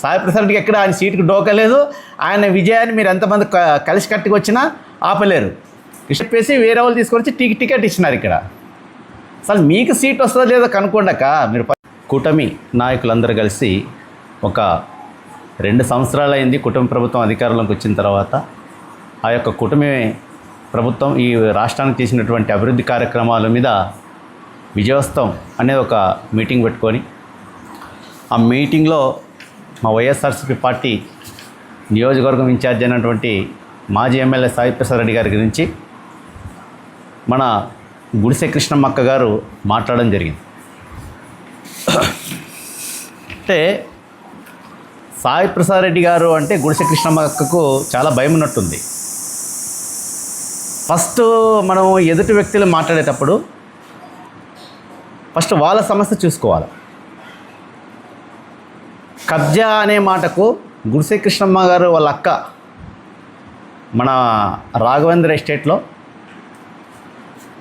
సాయి ప్రసాద్కి ఎక్కడ ఆయన సీటుకు డోకలేదు. ఆయన విజయాన్ని మీరు ఎంతమంది కలిసి కట్టుకు వచ్చినా ఆపలేరు. చెప్పేసి వేరే వాళ్ళు తీసుకొచ్చి టికెట్ ఇచ్చినారు. ఇక్కడ అసలు మీకు సీట్ వస్తుందో లేదో కనుక్కోండాక మీరు కూటమి నాయకులందరూ కలిసి ఒక 2 సంవత్సరాలు అయింది కూటమి ప్రభుత్వం అధికారంలోకి వచ్చిన తర్వాత. ఆ యొక్క కూటమి ప్రభుత్వం ఈ రాష్ట్రానికి చేసినటువంటి అభివృద్ధి కార్యక్రమాల మీద విజయోత్సవం అనేది ఒక మీటింగ్ పెట్టుకొని, ఆ మీటింగ్లో మా వైఎస్ఆర్సీపీ పార్టీ నియోజకవర్గం ఇన్ఛార్జ్ అయినటువంటి మాజీ ఎమ్మెల్యే సాయి ప్రసాద్ రెడ్డి గారి గురించి మన గుడిసె కృష్ణమ్మక్క గారు మాట్లాడడం జరిగింది. అంటే సాయి ప్రసాద్ రెడ్డి గారు అంటే గుడిసె కృష్ణమ్మక్కకు చాలా భయం ఉన్నట్టుంది. ఫస్ట్ మనం ఎదుటి వ్యక్తులు మాట్లాడేటప్పుడు ఫస్ట్ వాళ్ళ సమస్య చూసుకోవాలి. కబ్జా అనే మాటకు గుడిసె కృష్ణమ్మ గారు వాళ్ళ అక్క మన రాఘవేంద్ర ఎస్టేట్లో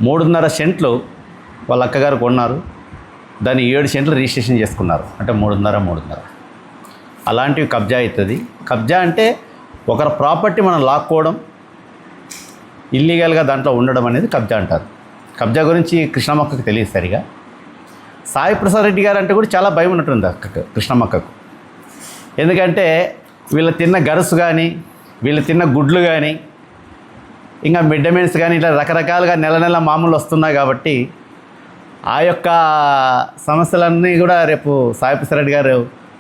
3.5 సెంట్లు వాళ్ళ అక్కగారు కొన్నారు. దాన్ని 7 సెంట్లు రిజిస్ట్రేషన్ చేసుకున్నారు. అంటే 3.5 అలాంటివి కబ్జా అవుతుంది. కబ్జా అంటే ఒకరి ప్రాపర్టీ మనం లాక్కోవడం, ఇల్లీగల్గా దాంట్లో ఉండడం అనేది కబ్జా అంటారు. కబ్జా గురించి కృష్ణమ్మక్కకు తెలియదు సరిగా. సాయి ప్రసాద్ రెడ్డి గారు అంటే కూడా చాలా భయం ఉన్నట్టుంది అక్కకు, కృష్ణమ్మక్కకు. ఎందుకంటే వీళ్ళు తిన్న గరుసు కానీ, వీళ్ళు తిన్న గుడ్లు కానీ, ఇంకా మిడ్ డే మీల్స్ కానీ ఇట్లా రకరకాలుగా నెల మామూలు వస్తున్నాయి. కాబట్టి ఆ యొక్క సమస్యలన్నీ కూడా రేపు సాయి ప్రసాద్ రెడ్డి గారు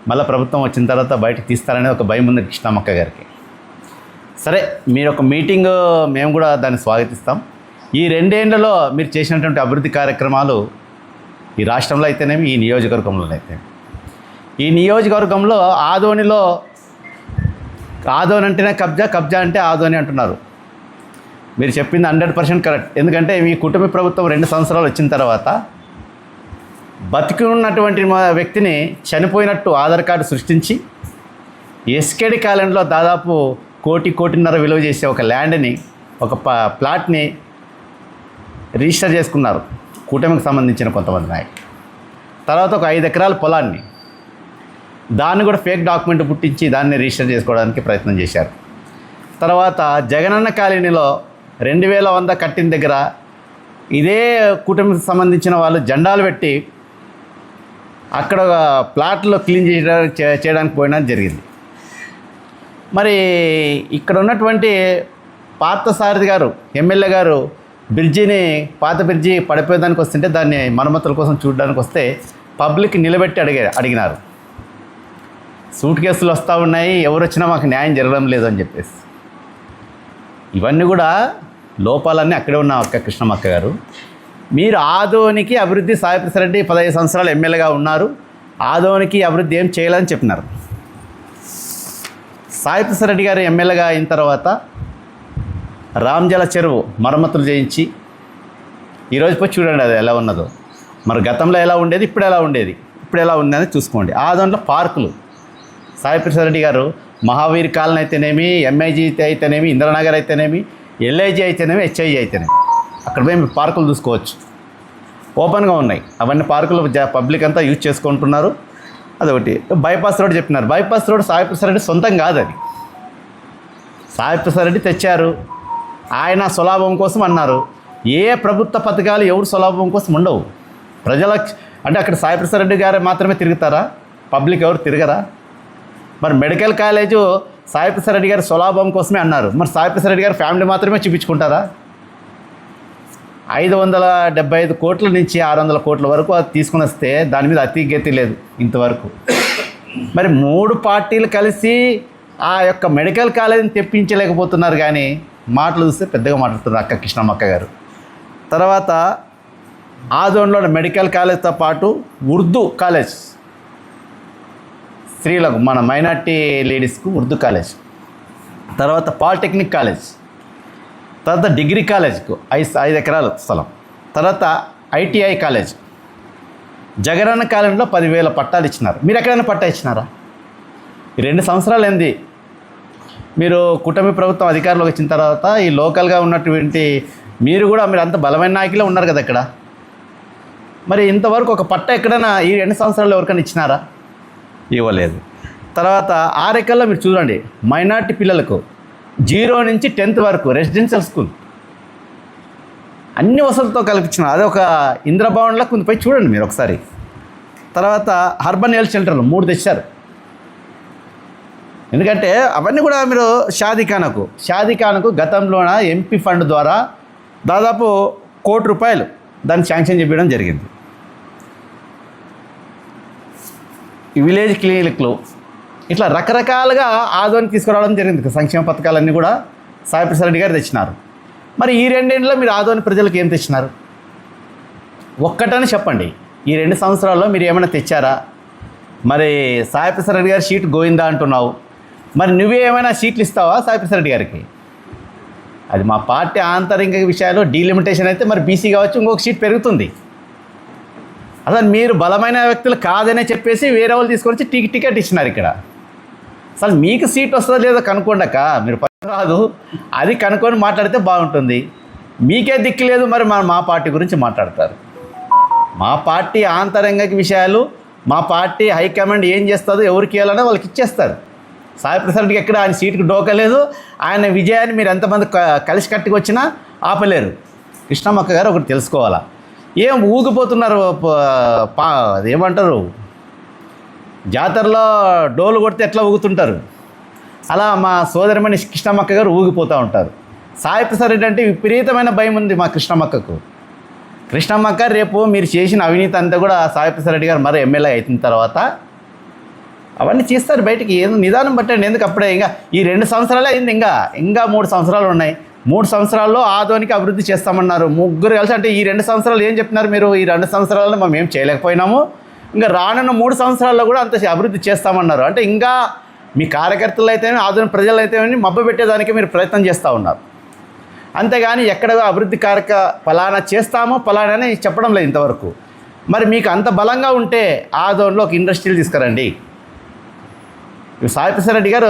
మళ్ళీ ప్రభుత్వం వచ్చిన తర్వాత బయటకు తీస్తారనే ఒక భయం ఉంది కృష్ణమ్మక్క గారికి. సరే, మీరు ఒక మీటింగ్ మేము కూడా దాన్ని స్వాగతిస్తాం. ఈ 2 ఏళ్లలో మీరు చేసినటువంటి అభివృద్ధి కార్యక్రమాలు ఈ రాష్ట్రంలో అయితేనేమి, ఈ నియోజకవర్గంలో అయితే, ఈ నియోజకవర్గంలో ఆదోనిలో ఆదోని అంటేనే కబ్జా, కబ్జా అంటే ఆదోని అంటున్నారు. మీరు చెప్పింది 100% కరెక్ట్. ఎందుకంటే మీ కుటుంబ ప్రభుత్వం 2 సంవత్సరాలు వచ్చిన తర్వాత బతికి ఉన్నటువంటి వ్యక్తిని చనిపోయినట్టు ఆధార్ కార్డు సృష్టించి ఎస్కేడి కాలనీలో దాదాపు 1.5 కోటి విలువ చేసే ఒక ల్యాండ్ని, ఒక ప్లాట్ని రిజిస్టర్ చేసుకున్నారు కూటమికి సంబంధించిన కొంతమంది నాయకులు. తర్వాత ఒక 5 ఎకరాల పొలాన్ని, దాన్ని కూడా ఫేక్ డాక్యుమెంట్ పుట్టించి దాన్ని రిజిస్టర్ చేసుకోవడానికి ప్రయత్నం చేశారు. తర్వాత జగనన్న కాలనీలో 2100 కట్టిన దగ్గర ఇదే కూటమికి సంబంధించిన వాళ్ళు జెండాలు పెట్టి అక్కడ ప్లాట్లో క్లీన్ చేయడానికి పోయినా జరిగింది. మరి ఇక్కడ ఉన్నటువంటి పార్థసారథి గారు ఎమ్మెల్యే గారు బ్రిడ్జిని, పాత బ్రిడ్జి పడిపోయేదానికి వస్తుంటే దాన్ని మరమ్మతుల కోసం చూడడానికి వస్తే పబ్లిక్ నిలబెట్టి అడిగినారు. సూట్ కేసులు వస్తూ ఉన్నాయి, ఎవరు వచ్చినా మాకు న్యాయం జరగడం లేదు అని చెప్పేసి. ఇవన్నీ కూడా లోపాలన్నీ అక్కడే ఉన్న అక్క కృష్ణమ్మక్క గారు. మీరు ఆదోనికి అభివృద్ధి, సాయి ప్రసాద్ రెడ్డి 15 సంవత్సరాలు ఎమ్మెల్యేగా ఉన్నారు, ఆదోనికి అభివృద్ధి ఏం చేయాలని చెప్పినారు. సాయి ప్రసాద్ రెడ్డి గారు ఎమ్మెల్యేగా అయిన తర్వాత రామ్జల చెరువు మరమ్మతులు చేయించి ఈరోజు పోయి చూడండి అది ఎలా ఉన్నదో. మరి గతంలో ఎలా ఉండేది, ఇప్పుడు ఎలా ఉండేది, ఇప్పుడు ఎలా ఉందని చూసుకోండి. ఆదోనిలో పార్కులు సాయి ప్రసాద్ రెడ్డి గారు మహావీర్ కాలనీ అయితేనేమి, ఎంఐజీ అయితేనేమి, ఇంద్రనగర్ అయితేనేమి, ఎల్ఐజీ అయితేనేమి, హెచ్ఐజీ అయితేనేమి, అక్కడ పోయి మీరు పార్కులు చూసుకోవచ్చు. ఓపెన్గా ఉన్నాయి అవన్నీ పార్కులు, పబ్లిక్ అంతా యూజ్ చేసుకుంటున్నారు. అదొకటి. బైపాస్ రోడ్ చెప్పినారు. బైపాస్ రోడ్ సాయి ప్రసాద్ రెడ్డి సొంతం కాదు, అది సాయి ప్రసాద్ రెడ్డి తెచ్చారు. ఆయన స్వలాభం కోసం అన్నారు. ఏ ప్రభుత్వ పథకాలు ఎవరు స్వలాభం కోసం ఉండవు. ప్రజల అంటే అక్కడ సాయి ప్రసాద్ రెడ్డి గారు మాత్రమే తిరుగుతారా, పబ్లిక్ ఎవరు తిరగరా? మరి మెడికల్ కాలేజు సాయి ప్రసాద్ రెడ్డి గారు స్వలాభం కోసమే అన్నారు. మరి సాయి ప్రసాద్ రెడ్డి గారు ఫ్యామిలీ మాత్రమే చూపించుకుంటారా? 575 కోట్ల నుంచి 600 కోట్ల వరకు అది తీసుకుని వస్తే దాని మీద అతి గతి లేదు ఇంతవరకు. మరి 3 పార్టీలు కలిసి ఆ యొక్క మెడికల్ కాలేజీని తెప్పించలేకపోతున్నారు. కానీ మాటలు చూస్తే పెద్దగా మాట్లాడుతున్నారు అక్క కృష్ణమ్మక్క గారు. తర్వాత ఆదోన్లో మెడికల్ కాలేజ్తో పాటు ఉర్దూ కాలేజ్, స్త్రీలకు, మన మైనార్టీ లేడీస్కు ఉర్దూ కాలేజ్, తర్వాత పాలిటెక్నిక్ కాలేజ్, తర్వాత డిగ్రీ కాలేజ్కు 5 ఎకరాల స్థలం, తర్వాత ఐటీఐ కాలేజ్. జగనన్న కాలనీలో 10,000 పట్టాలు ఇచ్చినారు. మీరు ఎక్కడైనా పట్టా ఇచ్చినారా? ఈ 2 సంవత్సరాలు ఏంది మీరు కూటమి ప్రభుత్వం అధికారంలోకి వచ్చిన తర్వాత ఈ లోకల్గా ఉన్నటువంటి మీరు అంత బలమైన నాయకులే ఉన్నారు కదా ఇక్కడ. మరి ఇంతవరకు ఒక పట్ట ఎక్కడైనా ఈ 2 సంవత్సరాలు ఎవరికైనా ఇచ్చినారా? ఇవ్వలేదు. తర్వాత ఆరేకల్లో మీరు చూడండి, మైనార్టీ పిల్లలకు 0 నుంచి 10th వరకు రెసిడెన్షియల్ స్కూల్ అన్ని వసతులతో కల్పించిన అదొక ఇంద్రభవన్లో కొంత పోయి చూడండి మీరు ఒకసారి. తర్వాత అర్బన్ హెల్త్ సెంటర్లు 3 తెచ్చారు. ఎందుకంటే అవన్నీ కూడా మీరు షాదీఖానకు గతంలోన ఎంపీ ఫండ్ ద్వారా దాదాపు ₹1 కోటి దాన్ని శాంక్షన్ చేయడం జరిగింది. ఈ విలేజ్ క్లినిక్లు ఇట్లా రకరకాలుగా ఆదోని తీసుకురావడం జరిగింది. సంక్షేమ పథకాలన్నీ కూడా సాయిప్రసాద్ రెడ్డి గారు తెచ్చినారు. మరి ఈ 2 ఏళ్ళలో మీరు ఆదోని ప్రజలకు ఏం తెచ్చినారు? ఒక్కటని చెప్పండి. ఈ 2 సంవత్సరాల్లో మీరు ఏమైనా తెచ్చారా? మరి సాయిప్రసాద్ రెడ్డి గారి సీట్ గోయిందా అంటున్నావు, మరి నువ్వే ఏమైనా సీట్లు ఇస్తావా సాయిప్రసాద్ రెడ్డి గారికి? అది మా పార్టీ ఆంతరిక విషయాలు డీలిమిటేషన్ అయితే మరి బీసీ కావచ్చు, ఇంకొక సీట్ పెరుగుతుంది. అసలు మీరు బలమైన వ్యక్తులు కాదనే చెప్పేసి వేరే వాళ్ళు తీసుకొని టికెట్ ఇచ్చినారు. ఇక్కడ అసలు మీకు సీట్ వస్తుందో లేదో కనుక్కోండక మీరు రాదు, అది కనుక్కొని మాట్లాడితే బాగుంటుంది. మీకే దిక్కు లేదు, మరి మా పార్టీ గురించి మాట్లాడతారు. మా పార్టీ ఆంతరంగిక విషయాలు మా పార్టీ హైకమాండ్ ఏం చేస్తుందో ఎవరికి ఇవ్వాలనే వాళ్ళకి ఇచ్చేస్తారు. సాయిప్రసాద్ రెడ్డికి ఎక్కడ ఆయన సీటుకు డోకలేదు. ఆయన విజయాన్ని మీరు ఎంతమంది కలిసి కట్టుకు వచ్చినా ఆపలేరు. కృష్ణమ్మక్క గారు ఒకటి తెలుసుకోవాలా, ఏం ఊగిపోతున్నారు, ఏమంటారు జాతరలో డోలు కొడితే ఎట్లా ఊగుతుంటారు, అలా మా సోదరిమణి కృష్ణమ్మక్క గారు ఊగిపోతూ ఉంటారు. సాయిప్రసాద్ రెడ్డి అంటే విపరీతమైన భయం ఉంది మా కృష్ణమ్మక్కకు. కృష్ణమ్మక్క రేపు మీరు చేసిన అవినీతి అంతా కూడా సాయిప్రసాద్ రెడ్డి గారు మరి ఎమ్మెల్యే అయిన తర్వాత అవన్నీ చేస్తారు బయటికి. ఏదో నిదానం పట్టండి. ఎందుకు అప్పుడే ఇంకా ఈ 2 సంవత్సరాలే అయింది, ఇంకా 3 సంవత్సరాలు ఉన్నాయి. 3 సంవత్సరాల్లో ఆదోనికి అభివృద్ధి చేస్తామన్నారు ముగ్గురు కలిసి. అంటే ఈ 2 సంవత్సరాలు ఏం చెప్తున్నారు మీరు? ఈ 2 సంవత్సరాల్లో మేము ఏం చేయలేకపోయినాము, ఇంకా రానున్న 3 సంవత్సరాల్లో కూడా అంత అభివృద్ధి చేస్తామన్నారు. అంటే ఇంకా మీ కార్యకర్తలు అయితేనే ఆదోని ప్రజలు అయితేనే మబ్బు పెట్టేదానికి మీరు ప్రయత్నం చేస్తూ ఉన్నారు. అంతేగాని ఎక్కడ అభివృద్ధి ఫలానా చేస్తామో ఫలానా అని చెప్పడం లేదు ఇంతవరకు. మరి మీకు అంత బలంగా ఉంటే ఆదోన్లో ఒక ఇండస్ట్రీలు తీసుకురండి. సాయిప్రసాద్ రెడ్డి గారు,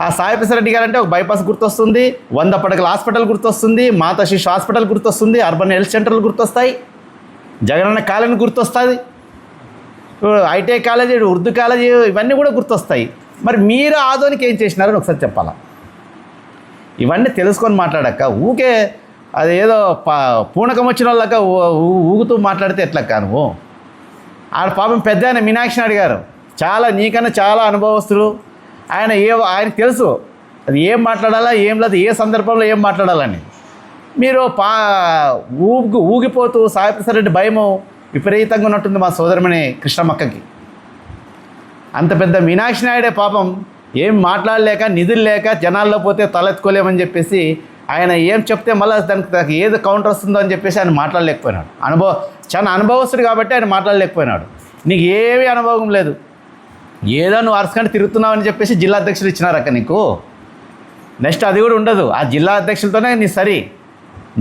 ఆ సాయిప్రసాద్ రెడ్డి గారు అంటే ఒక బైపాస్ గుర్తొస్తుంది, 100 పడకల హాస్పిటల్ గుర్తొస్తుంది, మాతా శిశు హాస్పిటల్ గుర్తొస్తుంది, అర్బన్ హెల్త్ సెంటర్లు గుర్తొస్తాయి, జగనన్న కాలేజీ గుర్తొస్తుంది, ఐటీఐ కాలేజీ, ఉర్దూ కాలేజీ, ఇవన్నీ కూడా గుర్తొస్తాయి. మరి మీరు ఆదోనికి ఏం చేసినారని ఒకసారి చెప్పాలా. ఇవన్నీ తెలుసుకొని మాట్లాడాక ఊకే అదేదో పూనకం వచ్చిన వాళ్ళక ఊగుతూ మాట్లాడితే ఎట్లక్క నువ్వు? ఆడ పాపం పెద్ద ఆయన మీనాక్షి నాయుడు గారు నీకన్నా చాలా అనుభవస్తులు. ఆయనకు తెలుసు అది ఏం మాట్లాడాలా ఏం లేదు, ఏ సందర్భంలో ఏం మాట్లాడాలని. మీరు ఊగిపోతూ సాయిప్రసాద్ రెడ్డి భయము విపరీతంగా ఉన్నట్టుంది మా సోదరమణి కృష్ణమ్మక్కకి. అంత పెద్ద మీనాక్షి నాయుడే పాపం ఏం మాట్లాడలేక, నిధులు లేక, జనాల్లో పోతే తలెత్తుకోలేమని చెప్పేసి ఆయన ఏం చెప్తే మళ్ళీ దానికి ఏది కౌంటర్ వస్తుందో అని చెప్పేసి ఆయన మాట్లాడలేకపోయినాడు. చాలా అనుభవస్తుడు కాబట్టి ఆయన మాట్లాడలేకపోయినాడు. నీకు ఏమీ అనుభవం లేదు, ఏదో నువ్వు అరసకంటే తిరుగుతున్నావు అని చెప్పేసి జిల్లా అధ్యక్షులు ఇచ్చినారక్క నీకు. నెక్స్ట్ అది కూడా ఉండదు, ఆ జిల్లా అధ్యక్షులతోనే నీ సరి.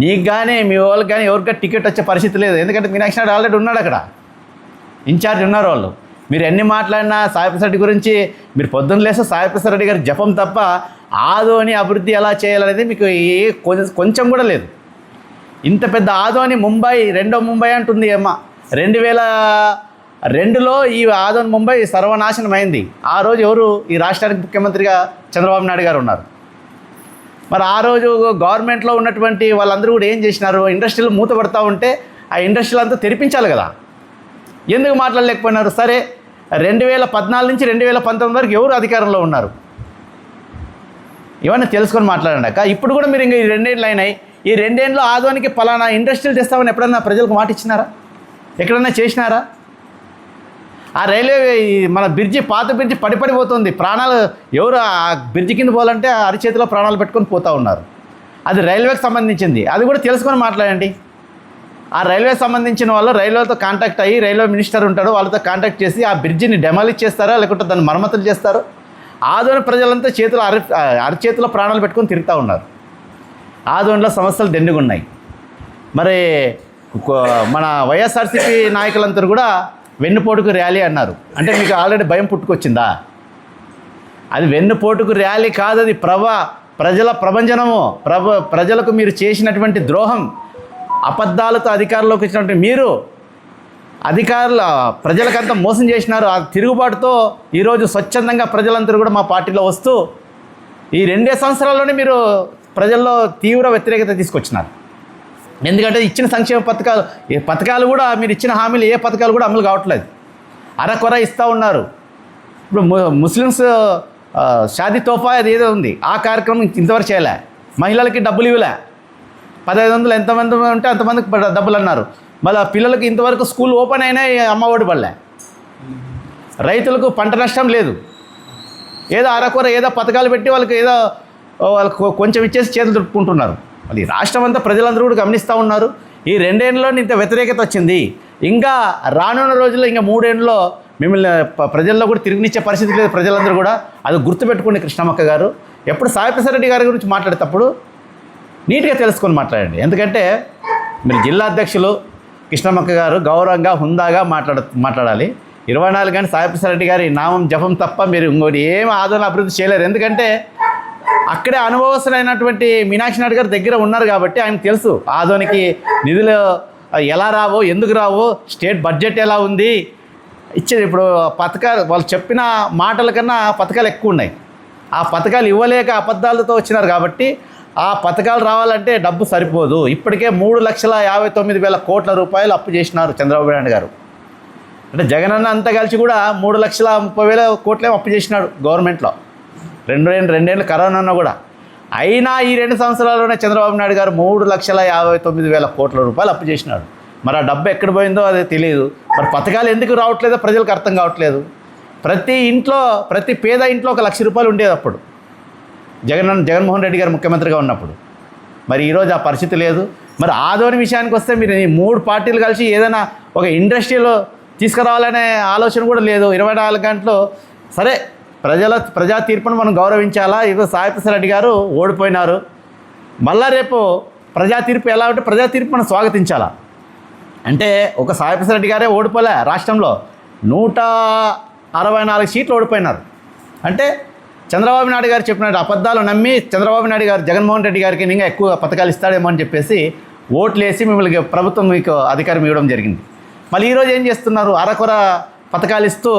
నీకు కానీ మీ వాళ్ళకి కానీ ఎవరికైనా టికెట్ వచ్చే పరిస్థితి లేదు. ఎందుకంటే మీనాక్షి నాయుడు ఆల్రెడీ ఉన్నాడు అక్కడ, ఇన్ఛార్జ్ ఉన్నారు వాళ్ళు. మీరు ఎన్ని మాట్లాడినా సాయిప్రసాద్ రెడ్డి గురించి మీరు పొద్దున్న లేస్తే సాయిప్రసాద్ రెడ్డి గారి జపం తప్ప ఆదోని అభివృద్ధి ఎలా చేయాలనేది మీకు కొంచెం కూడా లేదు. ఇంత పెద్ద ఆదోని ముంబై, రెండో ముంబై అంటుంది అమ్మ. 2002లో ఈ ఆదోని ముంబై సర్వనాశనం అయింది. ఆ రోజు ఎవరు ఈ రాష్ట్రానికి ముఖ్యమంత్రిగా చంద్రబాబు నాయుడు గారు ఉన్నారు. మరి ఆ రోజు గవర్నమెంట్లో ఉన్నటువంటి వాళ్ళందరూ కూడా ఏం చేసినారు? ఇండస్ట్రీలు మూతపడతా ఉంటే ఆ ఇండస్ట్రీలు అంతా తెరిపించాలి కదా. ఎందుకు మాట్లాడలేకపోయినారు? సరే, 2014 నుంచి 2019 వరకు ఎవరు అధికారంలో ఉన్నారు? ఇవన్నీ తెలుసుకొని మాట్లాడండి. ఇప్పుడు కూడా మీరు ఇంకా ఈ 2 ఏళ్ళు అయినాయి. ఈ 2 ఏళ్ళలో ఆదోనికి పలానా ఇండస్ట్రీలు తెస్తామని ఎప్పుడన్నా ప్రజలకు మాట ఇచ్చినారా? ఎక్కడన్నా చేసినారా? ఆ రైల్వే మన పాత బ్రిడ్జి పడిపోతుంది. ప్రాణాలు ఎవరు ఆ బ్రిడ్జి కింద పోవాలంటే అరిచేతిలో ప్రాణాలు పెట్టుకొని పోతూ ఉన్నారు. అది రైల్వేకి సంబంధించింది, అది కూడా తెలుసుకొని మాట్లాడండి. ఆ రైల్వేకి సంబంధించిన వాళ్ళు రైల్వేతో కాంటాక్ట్ అయ్యి, రైల్వే మినిస్టర్ ఉంటాడు, వాళ్ళతో కాంటాక్ట్ చేసి ఆ బ్రిడ్జిని డెమాలిష్ చేస్తారా లేకుంటే దాన్ని మరమ్మతులు చేస్తారు? ఆదోని ప్రజలంతా అరిచేతిలో ప్రాణాలు పెట్టుకొని తిరుగుతూ ఉన్నారు. ఆదోనిలో సమస్యలు దండిగున్నాయి. మరి మన వైఎస్ఆర్సీపీ నాయకులంతా కూడా వెన్నుపోటుకు ర్యాలీ అన్నారు. అంటే మీకు ఆల్రెడీ భయం పుట్టుకొచ్చిందా? అది వెన్నుపోటుకు ర్యాలీ కాదు, అది ప్రజల ప్రభంజనము. ప్రజలకు మీరు చేసినటువంటి ద్రోహం, అబద్ధాలతో అధికారంలోకి వచ్చినటువంటి మీరు అధికారుల ప్రజలకంతా మోసం చేసినారు. ఆ తిరుగుబాటుతో ఈరోజు స్వచ్ఛందంగా ప్రజలందరూ కూడా మా పార్టీలో వస్తూ ఈ 2 సంవత్సరాల్లోనే మీరు ప్రజల్లో తీవ్ర వ్యతిరేకత తీసుకొచ్చినారు. ఎందుకంటే ఇచ్చిన సంక్షేమ పథకాలు కూడా మీరు ఇచ్చిన హామీలు ఏ పథకాలు కూడా అమలు కావట్లేదు, అరకొర ఇస్తూ ఉన్నారు. ఇప్పుడు ముస్లిమ్స్ షాదీ తోఫా అది ఏదో ఉంది, ఆ కార్యక్రమం ఇంతవరకు చేయలే. మహిళలకి డబ్బులు ఇవ్వలే, 1500 ఎంతమంది ఉంటే అంతమందికి డబ్బులు అన్నారు. మళ్ళీ పిల్లలకి ఇంతవరకు స్కూల్ ఓపెన్ అయినా అమ్మ ఒడి పడలే. రైతులకు పంట నష్టం లేదు, ఏదో అరకొర ఏదో పథకాలు పెట్టి వాళ్ళకి కొంచెం ఇచ్చేసి చేతులు దుడుపుకుంటున్నారు. అది రాష్ట్రం అంతా ప్రజలందరూ కూడా గమనిస్తూ ఉన్నారు. ఈ 2 ఏళ్ళలో ఇంత వ్యతిరేకత వచ్చింది. ఇంకా రానున్న రోజుల్లో ఇంకా 3 ఏళ్ళలో మిమ్మల్ని ప్రజల్లో కూడా తిరిగినిచ్చే పరిస్థితి లేదు. ప్రజలందరూ కూడా అది గుర్తుపెట్టుకోండి. కృష్ణమ్మక్క గారు ఎప్పుడు సాయిప్రసాద్ రెడ్డి గారి గురించి మాట్లాడేటప్పుడు నీట్గా తెలుసుకొని మాట్లాడండి. ఎందుకంటే మీరు జిల్లా అధ్యక్షులు కృష్ణమ్మక్క గారు గౌరవంగా హుందాగా మాట్లాడాలి. 24 గంటలు సాయిప్రసాద్ రెడ్డి గారి నామం జపం తప్ప మీరు ఇంకోటి ఏమి ఆదరణ అభివృద్ధి చేయలేరు. ఎందుకంటే అక్కడే అనుభవస్తులైనటువంటి మీనాక్షి నాయుడు గారు దగ్గర ఉన్నారు కాబట్టి ఆయనకు తెలుసు ఆదోనికి నిధులు ఎలా రావో, ఎందుకు రావో, స్టేట్ బడ్జెట్ ఎలా ఉంది ఇచ్చేది. ఇప్పుడు పథకాలు వాళ్ళు చెప్పిన మాటల కన్నా పథకాలు ఎక్కువ ఉన్నాయి. ఆ పథకాలు ఇవ్వలేక అబద్ధాలతో వచ్చినారు కాబట్టి ఆ పథకాలు రావాలంటే డబ్బు సరిపోదు. ఇప్పటికే 3,59,000 కోట్ల రూపాయలు అప్పు చేసినారు చంద్రబాబు నాయుడు గారు. అంటే జగనన్న అంతా కలిసి కూడా 3,30,000 కోట్లే అప్పు చేసినాడు గవర్నమెంట్లో. 2 ఏళ్ళు కరోనా కూడా. అయినా ఈ 2 సంవత్సరాల్లోనే చంద్రబాబు నాయుడు గారు 3,59,000 కోట్ల రూపాయలు అప్పు చేసినాడు. మరి ఆ డబ్బు ఎక్కడ పోయిందో అదే తెలియదు. మరి పథకాలు ఎందుకు రావట్లేదో ప్రజలకు అర్థం కావట్లేదు. ప్రతి పేద ఇంట్లో 1,00,000 రూపాయలు ఉండేది అప్పుడు జగన్మోహన్ రెడ్డి గారు ముఖ్యమంత్రిగా ఉన్నప్పుడు. మరి ఈరోజు ఆ పరిస్థితి లేదు. మరి ఆదోని విషయానికి వస్తే మీరు ఈ 3 పార్టీలు కలిసి ఏదైనా ఒక ఇండస్ట్రీలో తీసుకురావాలనే ఆలోచన కూడా లేదు. 24 గంటలు సరే ప్రజా తీర్పును మనం గౌరవించాలా. ఇదో సాయిప్రసాద్ రెడ్డి గారు ఓడిపోయినారు. మళ్ళా రేపు ప్రజా తీర్పు ఎలా ఉంటే ప్రజా తీర్పు మనం స్వాగతించాలా. అంటే ఒక సాయిప్రసాద్ రెడ్డి గారే ఓడిపోలే, రాష్ట్రంలో 164 సీట్లు ఓడిపోయినారు. అంటే చంద్రబాబు నాయుడు గారు చెప్పినట్టు అబద్ధాలు నమ్మి చంద్రబాబు నాయుడు గారు జగన్మోహన్ రెడ్డి గారికి ఇంకా ఎక్కువ పథకాలు ఇస్తాడేమో అని చెప్పేసి ఓట్లు వేసి మిమ్మల్ని ప్రభుత్వం మీకు అధికారం ఇవ్వడం జరిగింది. మళ్ళీ ఈరోజు ఏం చేస్తున్నారు? అరకొర పథకాలు ఇస్తూ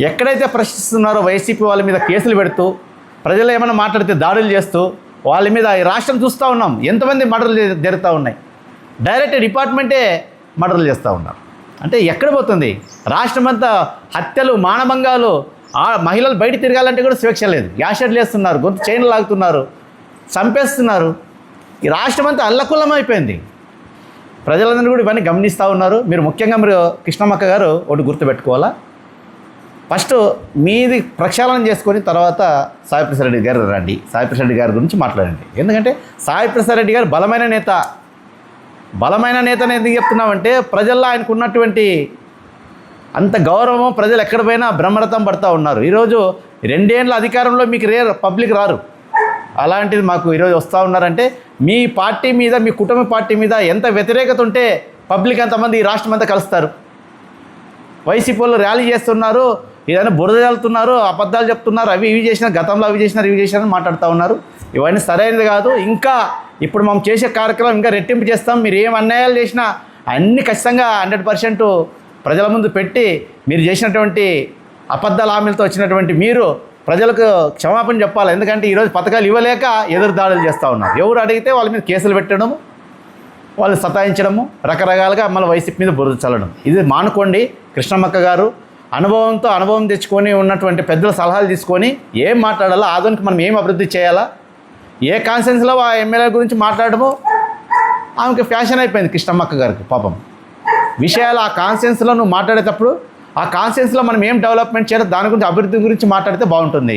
ఎక్కడైతే ప్రశ్నిస్తున్నారో వైసీపీ వాళ్ళ మీద కేసులు పెడుతూ ప్రజలు ఏమైనా మాట్లాడితే దాడులు చేస్తూ వాళ్ళ మీద ఈ రాష్ట్రం చూస్తూ ఉన్నాం. ఎంతమంది మర్డర్లు జరుగుతూ ఉన్నాయి. డైరెక్ట్ డిపార్ట్మెంటే మర్డర్లు చేస్తూ ఉన్నారు. అంటే ఎక్కడ పోతుంది రాష్ట్రం అంతా? హత్యలు, మానభంగాలు, మహిళలు బయట తిరగాలంటే కూడా స్వేచ్ఛ లేదు. యాషెడ్లు వేస్తున్నారు, గొంతు చైన్లు లాగుతున్నారు, చంపేస్తున్నారు. ఈ రాష్ట్రం అంతా అల్లకుల్లం అయిపోయింది. ప్రజలందరూ కూడా ఇవన్నీ గమనిస్తూ ఉన్నారు. ముఖ్యంగా మీరు కృష్ణమ్మక్క గారు ఒకటి గుర్తుపెట్టుకోవాలా. ఫస్ట్ మీది ప్రక్షాళన చేసుకొని తర్వాత సాయిప్రసాద్ రెడ్డి గారు రండి. సాయిప్రసాద్ రెడ్డి గారి గురించి మాట్లాడండి. ఎందుకంటే సాయిప్రసాద్ రెడ్డి గారు బలమైన నేతని ఎందుకు చెప్తున్నామంటే ప్రజల్లో ఆయనకు ఉన్నటువంటి అంత గౌరవం ప్రజలు ఎక్కడ పోయినా బ్రహ్మరథం పడుతూ ఉన్నారు. ఈరోజు 2 ఏళ్ళ అధికారంలో మీకు పబ్లిక్ రారు. అలాంటిది మాకు ఈరోజు వస్తూ ఉన్నారంటే మీ పార్టీ మీద, మీ కుటుంబ పార్టీ మీద ఎంత వ్యతిరేకత ఉంటే పబ్లిక్ అంతమంది ఈ రాష్ట్రం అంతా కలుస్తారు. వైసీపీ వాళ్ళు ర్యాలీ చేస్తున్నారు, ఏదైనా బురద చల్లుతున్నారు, అబద్ధాలు చెప్తున్నారు, ఇవి చేసినారు, గతంలో ఇవి చేసినారని మాట్లాడుతూ ఉన్నారు. ఇవన్నీ సరైనది కాదు. ఇంకా ఇప్పుడు మనం చేసే కార్యక్రమం ఇంకా రెట్టింపు చేస్తాం. మీరు ఏం అన్యాయాలు చేసినా అన్నీ ఖచ్చితంగా 100% ప్రజల ముందు పెట్టి మీరు చేసినటువంటి అబద్ధాల హామీలతో వచ్చినటువంటి మీరు ప్రజలకు క్షమాపణ చెప్పాలి. ఎందుకంటే ఈరోజు పథకాలు ఇవ్వలేక ఎదురు దాడులు చేస్తూ ఉన్నారు. ఎవరు అడిగితే వాళ్ళ మీద కేసులు పెట్టడము, వాళ్ళు సతాయించడము, రకరకాలుగా మళ్ళీ వైసీపీ మీద బురద చల్లడం. ఇది మానుకోండి. కృష్ణమ్మక్క గారు అనుభవం తెచ్చుకొని ఉన్నటువంటి పెద్దల సలహాలు తీసుకొని ఏం మాట్లాడాలో, ఆదోనికి మనం ఏం అభివృద్ధి చేయాలా, ఏ కాన్సెన్స్లో ఆ ఎమ్మెల్యే గురించి మాట్లాడమో ఆమెకి ఫ్యాషన్ అయిపోయింది. కృష్ణమ్మక్క గారికి పాపం విషయాలు ఆ కాన్సెన్స్లో నువ్వు మాట్లాడేటప్పుడు ఆ కాన్సెన్స్లో మనం ఏం డెవలప్మెంట్ చేయాలి, దాని గురించి అభివృద్ధి గురించి మాట్లాడితే బాగుంటుంది.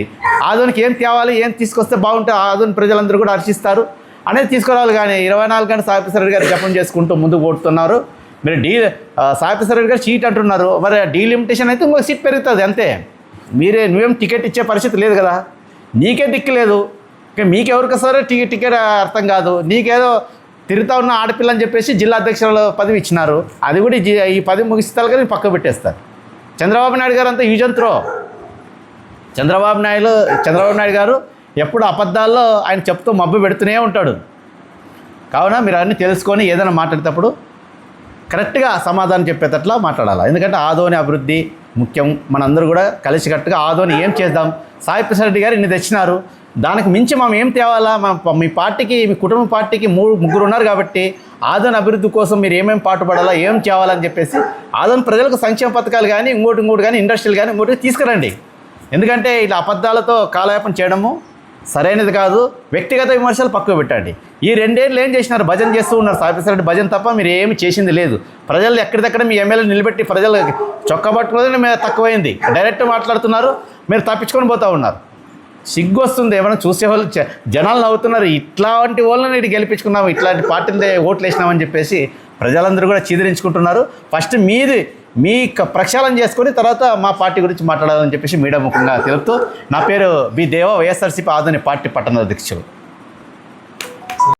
ఆదోనికి ఏం తేవాలి, ఏం తీసుకొస్తే బాగుంటుంది, ఆదోని ప్రజలందరూ కూడా హర్షిస్తారు అనేది తీసుకురావాలి. కానీ 24 గంటలు సాయిప్రసాద్ రెడ్డి గారు జపం చేసుకుంటూ ముందుకు పోతున్నారు. మీరు సాయిప్రసాద్ రెడ్డి గారు సీట్ అంటున్నారు. మరి డీలిమిటేషన్ అయితే ఇంకో సీట్ పెరుగుతుంది అంతే. నువ్వేం టికెట్ ఇచ్చే పరిస్థితి లేదు కదా, నీకే దిక్కు లేదు. మీకెవరికి వస్తారో టికెట్ అర్థం కాదు. నీకేదో తిరుగుతూ ఉన్న ఆడపిల్లని చెప్పేసి జిల్లా అధ్యక్షుల పదవి ఇచ్చినారు. అది కూడా ఈ పదవి ముగిస్తారు కానీ పక్క పెట్టేస్తారు. చంద్రబాబు నాయుడు గారు అంతా use and throw. Chandrababu Naidu గారు ఎప్పుడు అబద్ధాల్లో ఆయన చెప్తూ మబ్బు పెడుతూనే ఉంటాడు. కావున మీరు అన్నీ తెలుసుకొని ఏదైనా మాట్లాడేటప్పుడు కరెక్ట్గా సమాధానం చెప్పేటట్లా మాట్లాడాలి. ఎందుకంటే ఆదోని అభివృద్ధి ముఖ్యం. మనందరూ కూడా కలిసికట్టుగా ఆదోని ఏం చేద్దాం, సాయి ప్రసాద్ రెడ్డి గారు ఇన్ని తెచ్చినారు, దానికి మించి మనం ఏం తేవాలా, మీ పార్టీకి మీ కుటుంబ పార్టీకి ముగ్గురు ఉన్నారు కాబట్టి ఆదోని అభివృద్ధి కోసం మీరు ఏమేమి పాటుపడాలా, ఏం చేయాలని చెప్పేసి ఆదోని ప్రజలకు సంక్షేమ పథకాలు కానీ ఇంకోటి కానీ ఇండస్ట్రీలు కానీ ఇంకోటి తీసుకురండి. ఎందుకంటే ఇలా అబద్ధాలతో కాలయాపన చేయడము సరైనది కాదు. వ్యక్తిగత విమర్శలు పక్కకు పెట్టండి. ఈ 2 ఏళ్ళు ఏం చేసినారు? భజన చేస్తూ ఉన్నారు. సాయి ప్రసాద్ రెడ్డి భజన తప్ప మీరు ఏమి చేసింది లేదు. ప్రజలు ఎక్కడిదక్కడ మీ ఎమ్మెల్యే నిలబెట్టి ప్రజలు చొక్కబట్టుకోవడం మీద తక్కువైంది. డైరెక్ట్ మాట్లాడుతున్నారు, మీరు తప్పించుకొని పోతూ ఉన్నారు. సిగ్గు వస్తుంది. ఏమైనా చూసేవాళ్ళు జనాలు నవ్వుతున్నారు. ఇట్లాంటి వాళ్ళని ఇటు గెలిపించుకున్నాము, ఇట్లాంటి పార్టీలే ఓట్లు వేసినామని చెప్పేసి ప్రజలందరూ కూడా చీదరించుకుంటున్నారు. ఫస్ట్ మీ ప్రక్షాళన చేసుకొని తర్వాత మా పార్టీ గురించి మాట్లాడాలని చెప్పేసి మీడియా ముఖంగా తెలుపుతూ, నా పేరు బి దేవ, వైఎస్ఆర్సీపీ ఆదోని పార్టీ పట్టణ అధ్యక్షుడు.